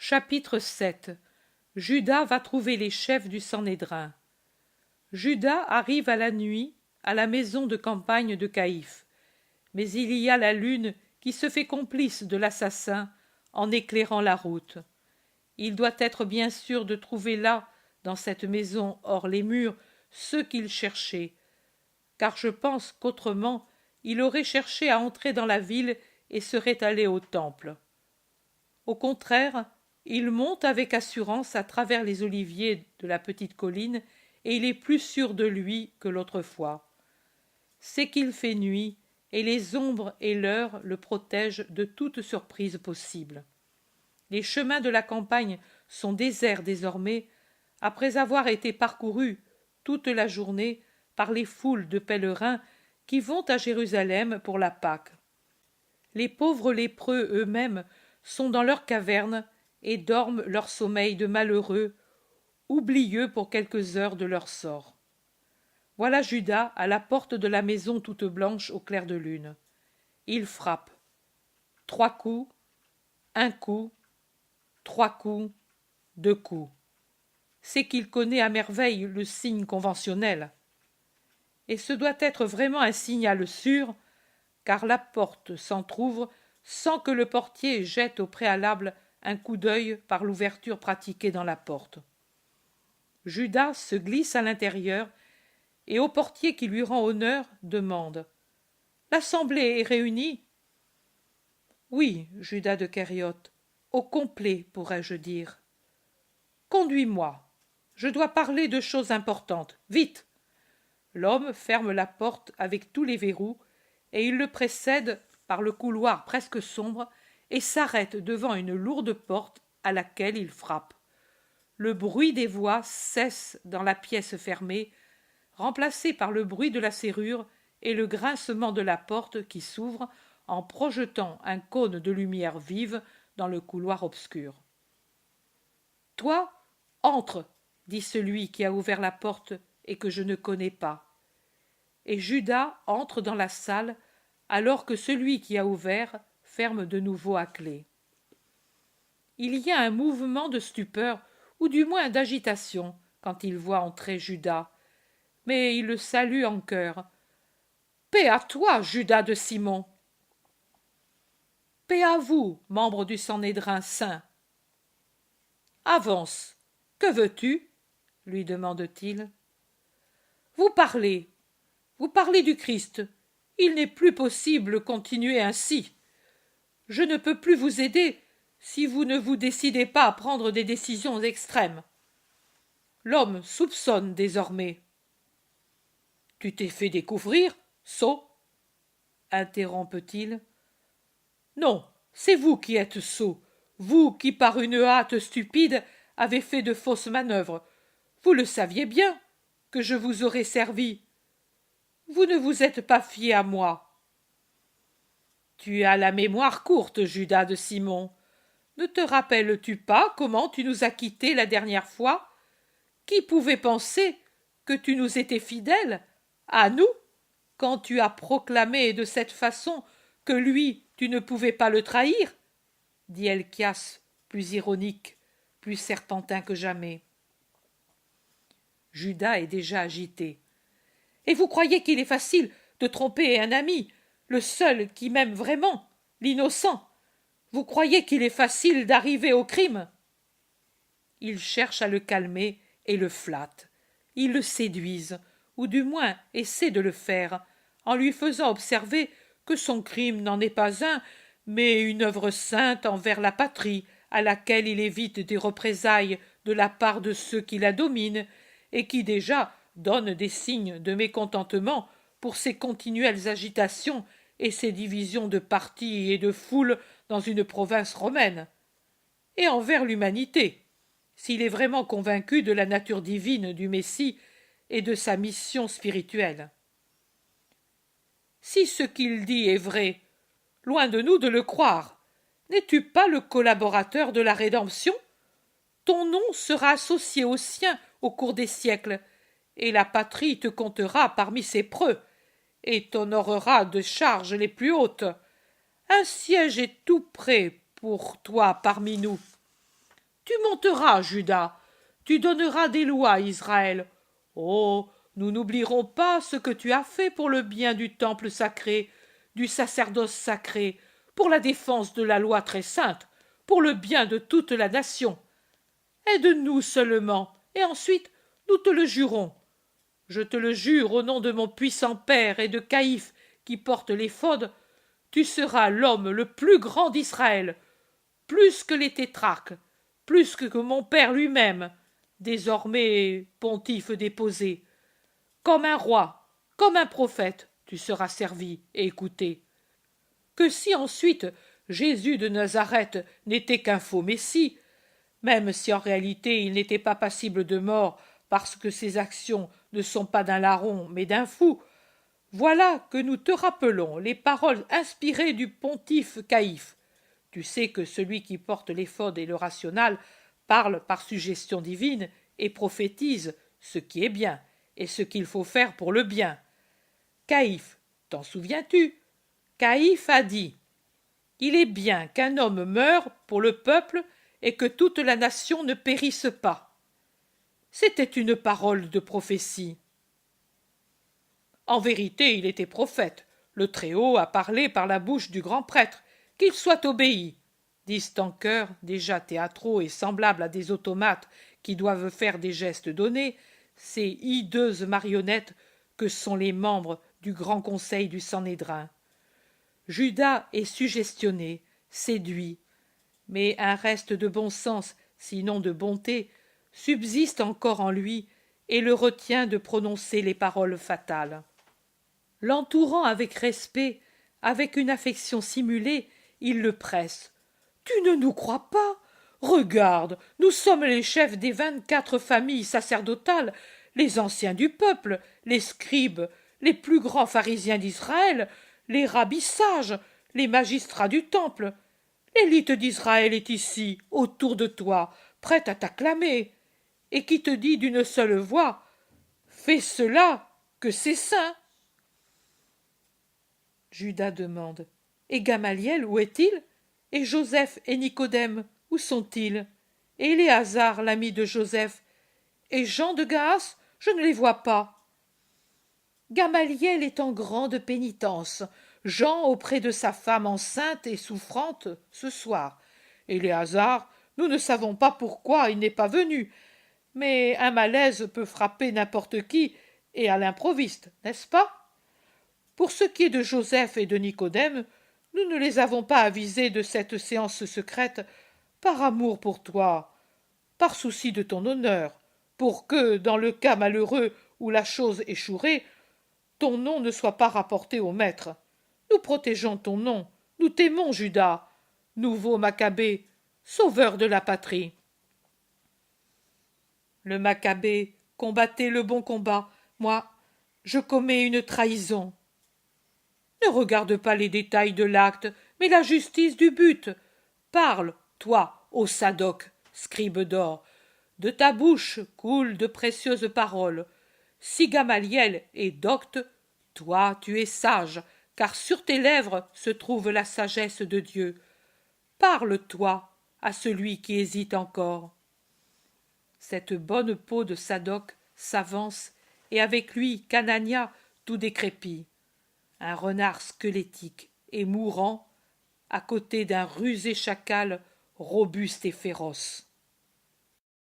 Chapitre 7. Judas va trouver les chefs du Sanhédrin. Judas arrive à la nuit à la maison de campagne de Caïphe. Mais il y a la lune qui se fait complice de l'assassin en éclairant la route. Il doit être bien sûr de trouver là, dans cette maison hors les murs, ceux qu'il cherchait, car je pense qu'autrement il aurait cherché à entrer dans la ville et serait allé au temple. Au contraire, il monte avec assurance à travers les oliviers de la petite colline, et il est plus sûr de lui que l'autre fois. C'est qu'il fait nuit, et les ombres et l'heure le protègent de toute surprise possible. Les chemins de la campagne sont déserts désormais, après avoir été parcourus toute la journée par les foules de pèlerins qui vont à Jérusalem pour la Pâque. Les pauvres lépreux eux-mêmes sont dans leurs cavernes et dorment leur sommeil de malheureux, oublieux pour quelques heures de leur sort. Voilà Judas à la porte de la maison toute blanche au clair de lune. Il frappe. 3 coups, 1 coup, 3 coups, 2 coups. C'est qu'il connaît à merveille le signe conventionnel. Et ce doit être vraiment un signal sûr, car la porte s'entr'ouvre sans que le portier jette au préalable un coup d'œil par l'ouverture pratiquée dans la porte. Judas se glisse à l'intérieur et au portier qui lui rend honneur demande « L'assemblée est réunie ?» « Oui, Judas de Kériote, au complet, pourrais-je dire. »« Conduis-moi. Je dois parler de choses importantes. Vite !» L'homme ferme la porte avec tous les verrous et il le précède par le couloir presque sombre et s'arrête devant une lourde porte à laquelle il frappe. Le bruit des voix cesse dans la pièce fermée, remplacé par le bruit de la serrure et le grincement de la porte qui s'ouvre en projetant un cône de lumière vive dans le couloir obscur. « Toi, entre, dit celui qui a ouvert la porte et que je ne connais pas. Et Judas entre dans la salle alors que celui qui a ouvert ferme de nouveau à clé. Il y a un mouvement de stupeur ou du moins d'agitation quand il voit entrer Judas, mais il le salue en chœur. « Paix à toi, Judas de Simon !»« Paix à vous, membres du Sanhédrin saint !»« Avance, que veux-tu » lui demande-t-il. « Vous parlez du Christ. Il n'est plus possible de continuer ainsi. Je ne peux plus vous aider si vous ne vous décidez pas à prendre des décisions extrêmes. L'homme soupçonne désormais. »« Tu t'es fait découvrir, sot ?» interrompt-il. « Non, c'est vous qui êtes sot, vous qui par une hâte stupide avez fait de fausses manœuvres. Vous le saviez bien que je vous aurais servi. Vous ne vous êtes pas fié à moi. »« Tu as la mémoire courte, Judas de Simon. Ne te rappelles-tu pas comment tu nous as quittés la dernière fois? Qui pouvait penser que tu nous étais fidèle, à nous, quand tu as proclamé de cette façon que lui, tu ne pouvais pas le trahir ?» dit Helcias, plus ironique, plus serpentin que jamais. Judas est déjà agité. « Et vous croyez qu'il est facile de tromper un ami, le seul qui m'aime vraiment, l'innocent? Vous croyez qu'il est facile d'arriver au crime ?» Il cherche à le calmer et le flatte. Il le séduise, ou du moins essaie de le faire, en lui faisant observer que son crime n'en est pas un, mais une œuvre sainte envers la patrie, à laquelle il évite des représailles de la part de ceux qui la dominent, et qui déjà donnent des signes de mécontentement pour ses continuelles agitations et ses divisions de partis et de foules dans une province romaine, et envers l'humanité, s'il est vraiment convaincu de la nature divine du Messie et de sa mission spirituelle. Si ce qu'il dit est vrai, loin de nous de le croire, n'es-tu pas le collaborateur de la rédemption? Ton nom sera associé au sien au cours des siècles, et la patrie te comptera parmi ses preux, et t'honorera de charges les plus hautes. Un siège est tout prêt pour toi parmi nous. Tu monteras, Judas, tu donneras des lois à Israël. Oh, nous n'oublierons pas ce que tu as fait pour le bien du temple sacré, du sacerdoce sacré, pour la défense de la loi très sainte, pour le bien de toute la nation. Aide-nous seulement, et ensuite nous te le jurons. Je te le jure au nom de mon puissant père et de Caïphe qui porte l'éphod, tu seras l'homme le plus grand d'Israël, plus que les tétrarques, plus que mon père lui-même, désormais pontife déposé. Comme un roi, comme un prophète, tu seras servi et écouté. Que si ensuite Jésus de Nazareth n'était qu'un faux Messie, même si en réalité il n'était pas passible de mort parce que ses actions ne sont pas d'un larron mais d'un fou, voilà que nous te rappelons les paroles inspirées du pontife Caïphe. Tu sais que celui qui porte l'éphod et le rational parle par suggestion divine et prophétise ce qui est bien et ce qu'il faut faire pour le bien. Caïphe, t'en souviens-tu? Caïphe a dit: il est bien qu'un homme meure pour le peuple et que toute la nation ne périsse pas. C'était une parole de prophétie. En vérité, il était prophète. Le Très-Haut a parlé par la bouche du grand prêtre. Qu'il soit obéi, disent en chœur, déjà théâtraux et semblables à des automates qui doivent faire des gestes donnés, ces hideuses marionnettes que sont les membres du grand conseil du Sanhédrin. Judas est suggestionné, séduit, mais un reste de bon sens, sinon de bonté, subsiste encore en lui et le retient de prononcer les paroles fatales. L'entourant avec respect, avec une affection simulée, il le presse. « Tu ne nous crois pas? Regarde, nous sommes les chefs des 24 familles sacerdotales, les anciens du peuple, les scribes, les plus grands pharisiens d'Israël, les rabbis sages, les magistrats du temple. L'élite d'Israël est ici, autour de toi, prête à t'acclamer, et qui te dit d'une seule voix: fais cela, que c'est saint. » Judas demande: et Gamaliel, où est-il? Et Joseph et Nicodème, où sont-ils? Et Éléazar, l'ami de Joseph? Et Jean de Gaas? Je ne les vois pas. Gamaliel est en grande pénitence, Jean auprès de sa femme enceinte et souffrante ce soir. Éléazar, nous ne savons pas pourquoi il n'est pas venu, mais un malaise peut frapper n'importe qui et à l'improviste, n'est-ce pas? Pour ce qui est de Joseph et de Nicodème, nous ne les avons pas avisés de cette séance secrète par amour pour toi, par souci de ton honneur, pour que, dans le cas malheureux où la chose échouerait, ton nom ne soit pas rapporté au maître. Nous protégeons ton nom, nous t'aimons, Judas, nouveau Maccabée, sauveur de la patrie. Le Maccabée combattait le bon combat, moi, je commets une trahison. Ne regarde pas les détails de l'acte, mais la justice du but. Parle, toi, ô Sadoc, scribe d'or, de ta bouche coulent de précieuses paroles. Si Gamaliel est docte, toi tu es sage, car sur tes lèvres se trouve la sagesse de Dieu. Parle, toi, à celui qui hésite encore. Cette bonne peau de Sadoc s'avance, et avec lui Canania, tout décrépit. Un renard squelettique et mourant, à côté d'un rusé chacal robuste et féroce.